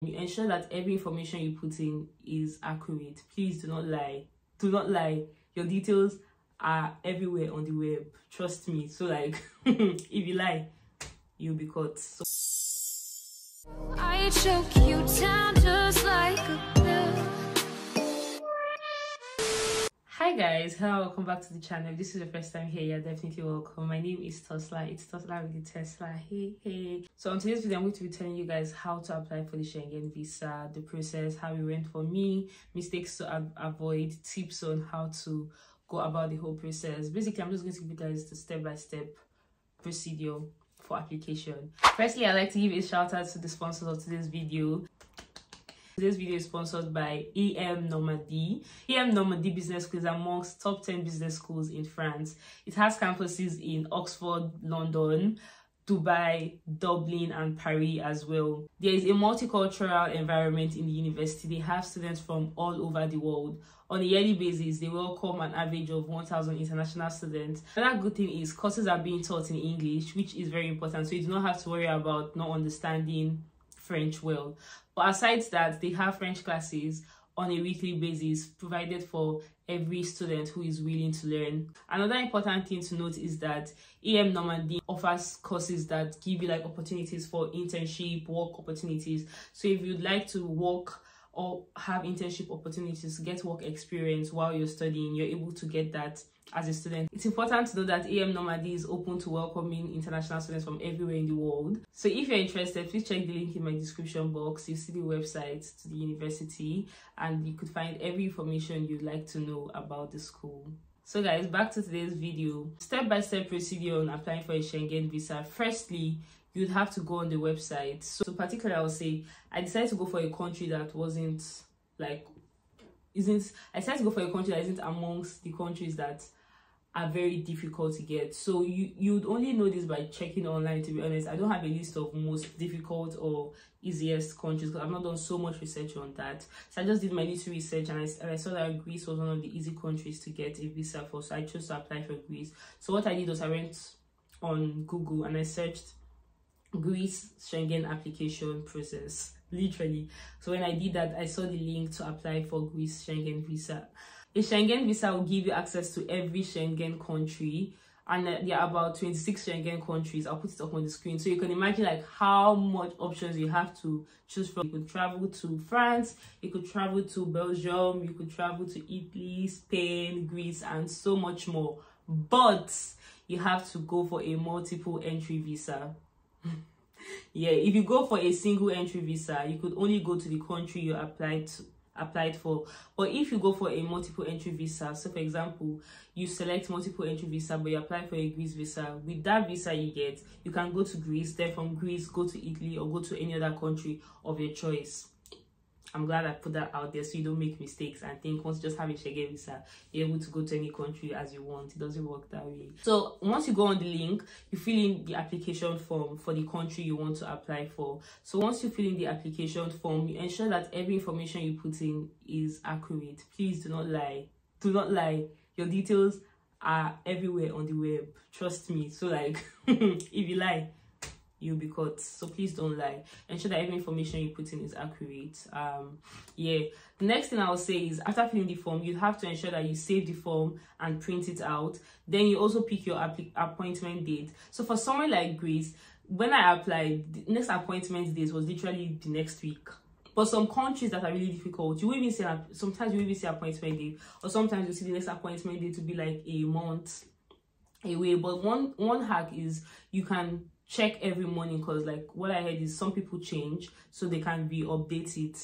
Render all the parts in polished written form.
You ensure that every information you put in is accurate. Please do not lie. Do not lie. Your details are everywhere on the web. Trust me. So like, if you lie, you'll be caught. So I choke you down just like a pill. Hi guys, hello, welcome back to the channel. If this is the first time here, you're definitely welcome. My name is Toslamgt. It's Toslamgt with the Tesla. Hey. So on today's video, I'm going to be telling you guys how to apply for the Schengen visa, the process, how it went for me, mistakes to avoid, tips on how to go about the whole process. Basically, I'm just going to give you guys the step-by-step procedure for application. Firstly, I'd like to give a shout out to the sponsors of today's video. This video is sponsored by EM Normandy. EM Normandy Business School is amongst top 10 business schools in France. It has campuses in Oxford, London, Dubai, Dublin, and Paris as well. There is a multicultural environment in the university. They have students from all over the world. On a yearly basis, they welcome an average of 1,000 international students. Another good thing is courses are being taught in English, which is very important. So you do not have to worry about not understanding French well. But aside that, they have French classes on a weekly basis provided for every student who is willing to learn. Another important thing to note is that EM Normandy offers courses that give you like opportunities for internship, work opportunities. So if you'd like to work or have internship opportunities, get work experience while you're studying, you're able to get that as a student. It's important to know that EM Normandy is open to welcoming international students from everywhere in the world. So if you're interested, please check the link in my description box. You see the website to the university and you could find every information you'd like to know about the school. So guys, back to today's video. Step-by-step procedure on applying for a Schengen visa. Firstly, you'd have to go on the website. So particularly, I would say I decided to go for a country that isn't amongst the countries that are very difficult to get. So you'd only know this by checking online, to be honest. I don't have a list of most difficult or easiest countries because I've not done so much research on that. So I just did my little research and I saw that Greece was one of the easy countries to get a visa for. So I chose to apply for Greece. So what I did was I went on Google and I searched Greece Schengen application process, literally. So when I did that, I saw the link to apply for Greece Schengen visa. A Schengen visa will give you access to every Schengen country, and there are about 26 Schengen countries. I'll put it up on the screen so you can imagine like how much options you have to choose from. You could travel to France, you could travel to Belgium, you could travel to Italy, Spain, Greece, and so much more. But you have to go for a multiple entry visa. Yeah, if you go for a single entry visa, you could only go to the country you applied for. But if you go for a multiple entry visa, so for example, you select multiple entry visa but you apply for a Greece visa, with that visa you can go to Greece, then from Greece go to Italy or go to any other country of your choice. I'm glad I put that out there so you don't make mistakes and think once you just have a Schengen visa, you're able to go to any country as you want. It doesn't work that way. So once you go on the link, you fill in the application form for the country you want to apply for. So once you fill in the application form, you ensure that every information you put in is accurate. Please do not lie. Do not lie. Your details are everywhere on the web. Trust me. So like, if you lie, you'll be caught. So please don't lie. Ensure that every information you put in is accurate. The next thing I'll say is after filling the form, you have to ensure that you save the form and print it out. Then you also pick your appointment date. So for somewhere like Greece, when I applied, the next appointment date was literally the next week. But some countries that are really difficult, you will even see sometimes you will even see appointment date, or sometimes you see the next appointment date to be like a month away. But one hack is you can check every morning, because like what I heard is some people change, so they can update it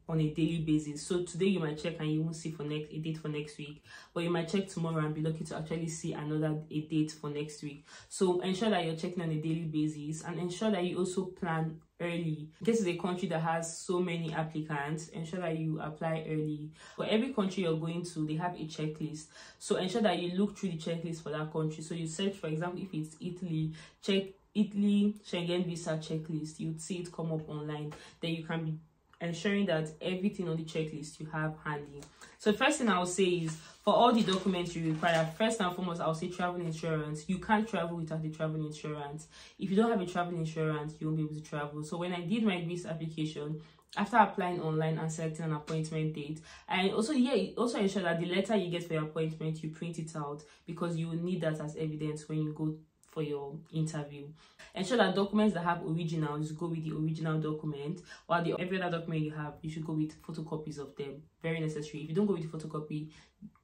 on a daily basis. So today you might check and you won't see a date for next week, but you might check tomorrow and be lucky to actually see a date for next week. So ensure that you're checking on a daily basis and ensure that you also plan early. In case it's a country that has so many applicants, ensure that you apply early. For every country you're going to, they have a checklist, so ensure that you look through the checklist for that country. So you search, for example, if it's Italy, check Italy Schengen visa checklist. You'd see it come up online. Then you can be ensuring that everything on the checklist you have handy. So the first thing I'll say is for all the documents you require, first and foremost, I'll say travel insurance. You can't travel without the travel insurance. If you don't have a travel insurance, you won't be able to travel. So when I did my Greece application, after applying online and selecting an appointment date. And also ensure that the letter you get for your appointment, you print it out, because you will need that as evidence when you go for your interview. Ensure that documents that have originals, go with the original document, while the every other document you have, you should go with photocopies of them. Very necessary. If you don't go with the photocopy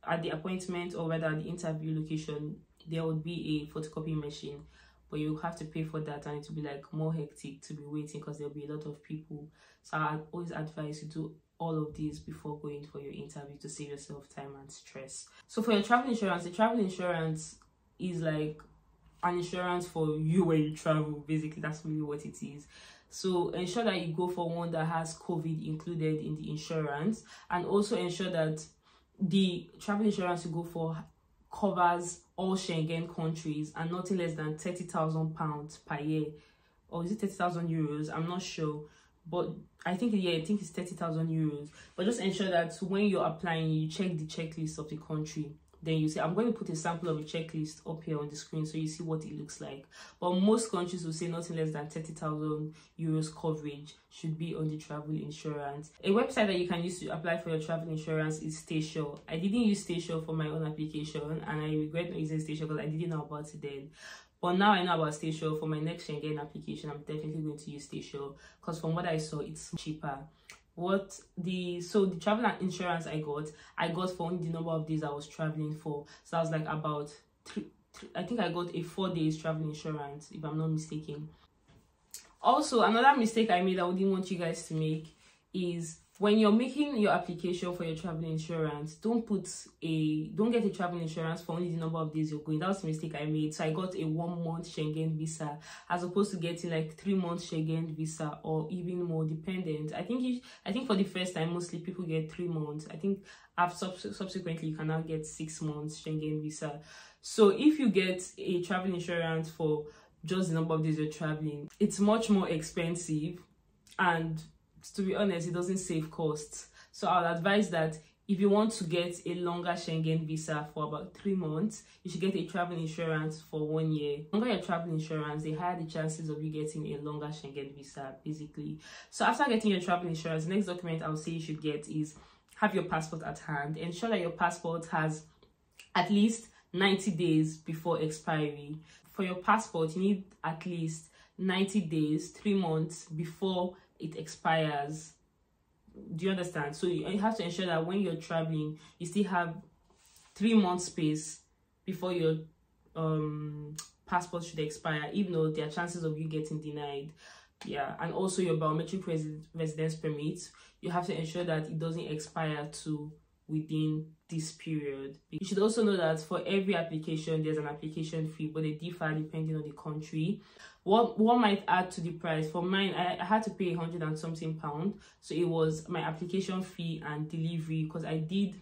at the appointment or whether at the interview location, there would be a photocopy machine, but you have to pay for that, and it will be like more hectic to be waiting because there'll be a lot of people. So I always advise you do all of these before going for your interview to save yourself time and stress. So for your travel insurance, the travel insurance is like an insurance for you when you travel. Basically, that's really what it is. So ensure that you go for one that has COVID included in the insurance, and also ensure that the travel insurance you go for covers all Schengen countries and nothing less than £30,000 per year, or is it 30,000 euros? I'm not sure, but I think it's 30,000 euros. But just ensure that when you're applying, you check the checklist of the country. Then you say, I'm going to put a sample of a checklist up here on the screen so you see what it looks like. But most countries will say nothing less than 30,000 euros coverage should be on the travel insurance. A website that you can use to apply for your travel insurance is StaySure. I didn't use StaySure for my own application, and I regret not using StaySure because I didn't know about it then. But now I know about StaySure. For my next Schengen application, I'm definitely going to use StaySure because from what I saw, it's cheaper. So the travel insurance I got for only the number of days I was traveling for. So I was like about I think I got a 4 days travel insurance, if I'm not mistaken. Also, another mistake I made I wouldn't want you guys to make is when you're making your application for your travel insurance, don't get a travel insurance for only the number of days you're going. That was a mistake I made. So I got a 1 month Schengen visa as opposed to getting like 3 months Schengen visa or even more, dependent. I think for the first time mostly people get 3 months. I think subsequently you can now get 6 months Schengen visa. So if you get a travel insurance for just the number of days you're traveling, it's much more expensive, and to be honest, it doesn't save costs. So I'll advise that if you want to get a longer Schengen visa for about 3 months, you should get a travel insurance for 1 year. The longer your travel insurance, the higher the chances of you getting a longer Schengen visa, basically. So after getting your travel insurance, the next document I would say you should get is have your passport at hand. Ensure that your passport has at least 90 days before expiry. For your passport, you need at least 90 days, 3 months before it expires. Do you understand? So you have to ensure that when you're traveling, you still have 3 months space before your passport should expire, even though there are chances of you getting denied. Yeah, and also your biometric residence permit, you have to ensure that it doesn't expire to within this period. You should also know that for every application there's an application fee, but they differ depending on the country. What might add to the price? For mine, I had to pay 100 and something pounds, so it was my application fee and delivery, because I did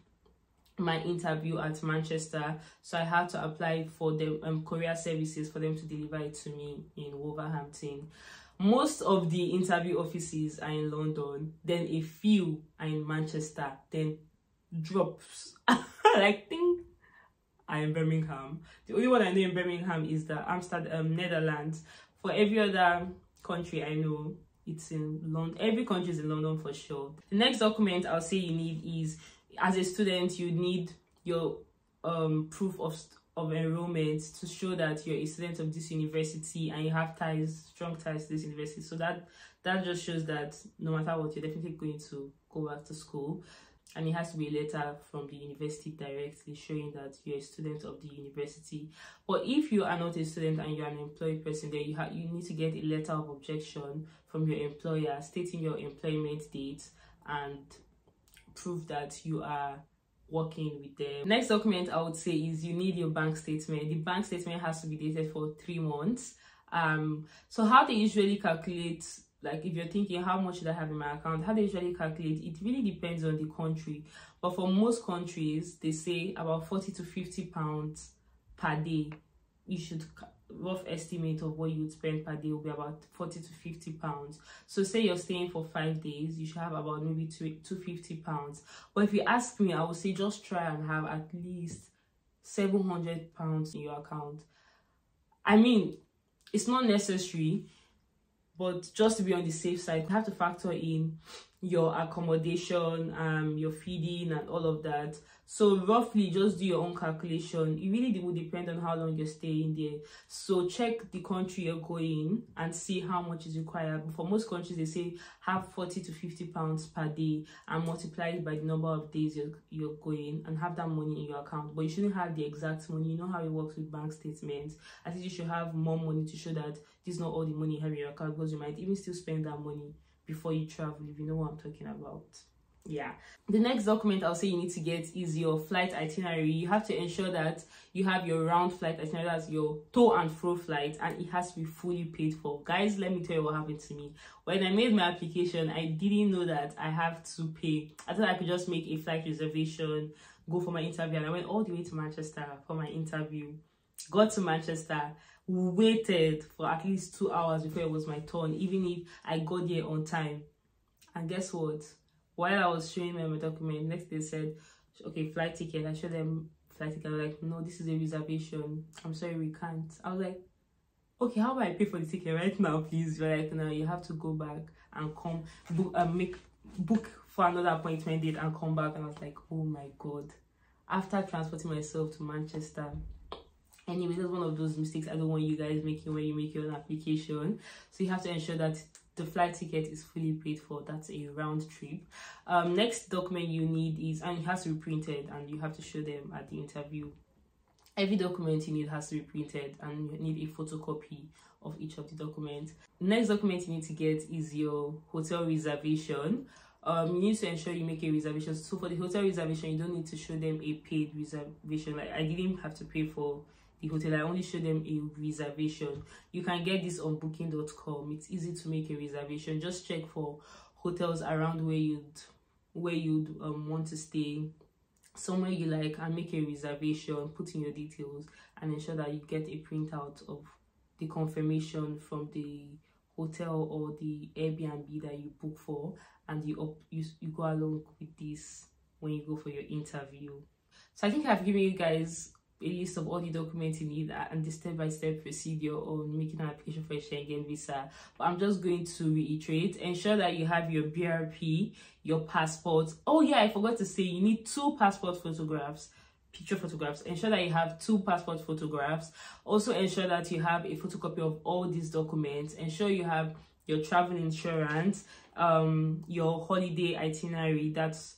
my interview at Manchester, so I had to apply for the courier services for them to deliver it to me in Wolverhampton. Most of the interview offices are in London, then a few are in Manchester, then drops like think I'm in Birmingham. The only one I know in Birmingham is the Amsterdam, Netherlands. For every other country I know, it's in London. Every country is in London for sure. The next document I'll say you need is, as a student, you need your proof of enrollment to show that you're a student of this university and you have strong ties to this university. So that just shows that no matter what, you're definitely going to go back to school. And it has to be a letter from the university directly showing that you're a student of the university. But if you are not a student and you're an employed person, then you need to get a letter of objection from your employer stating your employment date and prove that you are working with them. Next document I would say is you need your bank statement. The bank statement has to be dated for 3 months. So how they usually calculate, like if you're thinking how much should I have in my account, how they usually calculate, it really depends on the country. But for most countries, they say about 40 to 50 pounds per day. You should, rough estimate of what you would spend per day will be about 40 to 50 pounds. So say you're staying for 5 days, you should have about maybe 250 pounds. But if you ask me, I would say just try and have at least 700 pounds in your account. I mean, it's not necessary, but just to be on the safe side, you have to factor in your accommodation, your feeding and all of that. So roughly just do your own calculation. It really will depend on how long you're staying there. So check the country you're going and see how much is required. For most countries, they say have 40 to 50 pounds per day and multiply it by the number of days you're going, and have that money in your account. But you shouldn't have the exact money. You know how it works with bank statements. I think you should have more money to show that this is not all the money you have in your account, because you might even still spend that money before you travel, if you know what I'm talking about. Yeah, the next document I'll say you need to get is your flight itinerary. You have to ensure that you have your round flight itinerary, that's your to and fro flight, and it has to be fully paid for. Guys, let me tell you what happened to me. When I made my application, I didn't know that I have to pay. I thought I could just make a flight reservation, go for my interview, and I went all the way to Manchester for my interview. Got to Manchester, waited for at least 2 hours before it was my turn, even if I got there on time. And guess what? While I was showing them my document, next they said, okay, flight ticket. I showed them flight ticket. I was like, no, this is a reservation. I'm sorry, we can't. I was like, okay, how do I pay for the ticket right now, please? They're like, no, you have to go back and come book for another appointment date and come back. And I was like, oh my God. After transporting myself to Manchester. Anyway, that's one of those mistakes I don't want you guys making when you make your own application. So you have to ensure that the flight ticket is fully paid for. That's a round trip. Next document you need is, and it has to be printed, and you have to show them at the interview. Every document you need has to be printed, and you need a photocopy of each of the documents. Next document you need to get is your hotel reservation. You need to ensure you make a reservation. So for the hotel reservation, you don't need to show them a paid reservation. Like I didn't have to pay for the hotel, I only show them a reservation. You can get this on booking.com. It's easy to make a reservation. Just check for hotels around where you'd want to stay, somewhere you like, and make a reservation, put in your details, and ensure that you get a printout of the confirmation from the hotel or the Airbnb that you book for, and you go along with this when you go for your interview. So I think I've given you guys a list of all the documents you need and the step-by-step procedure on making an application for a Schengen visa. But I'm just going to reiterate: ensure that you have your BRP, your passport. Oh yeah, I forgot to say, you need 2 passport photographs, picture photographs. Ensure that you have 2 passport photographs. Also ensure that you have a photocopy of all these documents. Ensure you have your travel insurance, your holiday itinerary, that's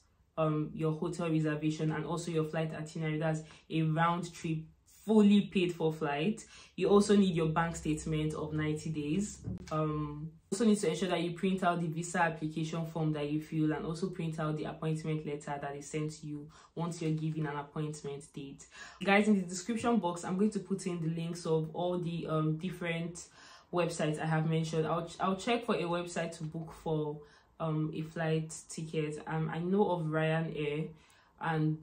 your hotel reservation, and also your flight itinerary, that's a round trip fully paid for flight. You also need your bank statement of 90 days. Also need to ensure that you print out the visa application form that you fill, and also print out the appointment letter that is sent to you once you're given an appointment date. Guys, in the description box I'm going to put in the links of all the different websites I have mentioned. I'll check for a website to book for a flight ticket. I know of Ryanair, and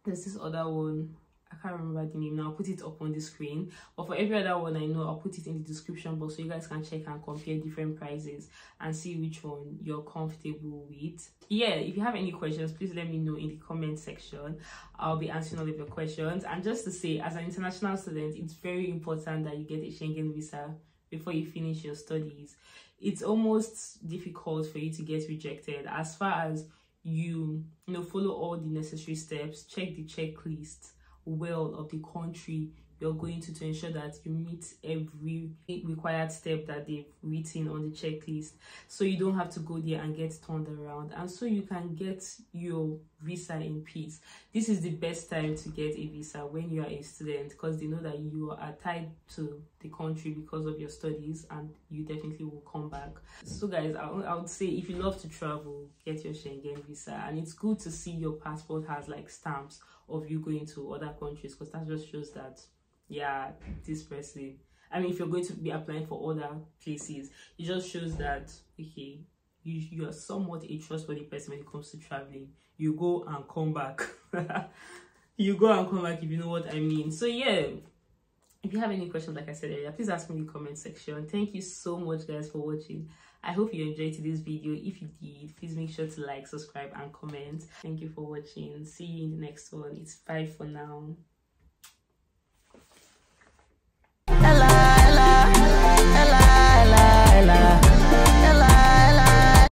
there's this other one, I can't remember the name now. I'll put it up on the screen, but for every other one I know, I'll put it in the description box so you guys can check and compare different prices and see which one you're comfortable with. Yeah, if you have any questions, please let me know in the comment section. I'll be answering all of your questions. And just to say, as an international student, it's very important that you get a Schengen visa before you finish your studies. It's almost difficult for you to get rejected as far as you follow all the necessary steps, check the checklist well of the country you're going to ensure that you meet every required step that they've written on the checklist, so you don't have to go there and get turned around, and so you can get your visa in peace. This is the best time to get a visa when you are a student, because they know that you are tied to the country because of your studies, and you definitely will come back. So guys, I would say, if you love to travel, get your Schengen visa. And it's good to see your passport has like stamps of you going to other countries, because that just shows that, yeah, this person, I mean, if you're going to be applying for other places, it just shows that, okay, you are somewhat a trustworthy person when it comes to traveling. You go and come back. You go and come back, if you know what I mean. So yeah, if you have any questions, like I said earlier, please ask me in the comment section. Thank you so much guys for watching. I hope you enjoyed today's video. If you did, please make sure to like, subscribe and comment. Thank you for watching. See you in the next one. It's bye for now.